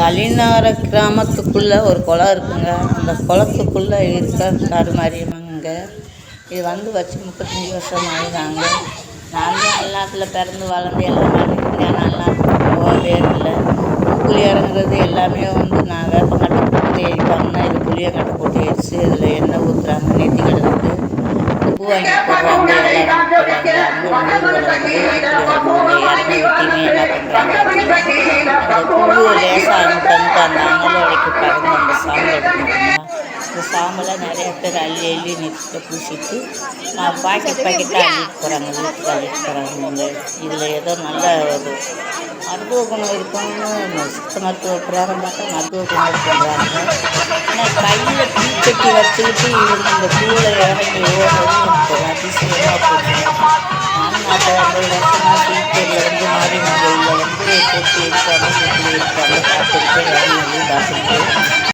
அலிநகர கிராமத்துக்குள்ளே ஒரு குளம் இருக்குங்க. அந்த குளத்துக்குள்ளே இருக்க கருமாரியம்மங்க. இது வந்து வச்சு 35 வருஷம் ஆகுதாங்க. நான் தான் அல்லாத்தில் பிறந்து வளர்ந்து எல்லாம் பண்ணியிருக்கேன். அல்லாத்துக்கு போகவே இல்லை. புளியறங்கிறது எல்லாமே வந்து நான் வேப்பங்கட்டை போட்டு எரிப்பாங்கன்னா இது புளியங்கட்டை போட்டு எரித்து அதில் எண்ணெய் ஊற்றுறாங்க. நெத்திக்கிறதுக்கு பூ வாங்கி போடுறாங்க. எல்லாம் போடுறாங்க. அந்த ஊர்களை வந்து இறங்கி ஊற்றியுமே என்ன பண்ணுறாங்க, அந்த பூ லேசாக அனுப்பிட்டு அந்த அனல் உடைக்க பாருங்க. அந்த சாம்பல் எடுத்துக்கிட்டோம்னா இந்த சாம்பலை நிறைய பேர் அள்ளி அள்ளி நெத்தியில் பூசிட்டு பாக்கெட்டாக அள்ளிட்டு போகிறாங்க. வீட்டுக்கு அள்ளிட்டு போகிறாங்க. இதில் ஏதோ நல்ல ஒரு மருத்துவ குணம் இருக்குன்னு சித்த மருத்துவ பிரகாரம் பார்த்தா மருத்துவ குணம் இருக்குன்றாங்க. ஆனால் கையில் தீச்சட்டி வச்சுக்கிட்டு இவங்க இந்த பூவில் இறங்கி ஓடுறது எனக்கு அதிசயமாக போச்சு. நானும் 40-50 வருஷமாக திருப்பூரில் வந்து மாரியம்மன் கோயிலில் வந்து போட்டு இருப்பாங்க, சுற்றி இருப்பாங்க, பார்த்துருக்கேன். பார்த்துருக்கேன்.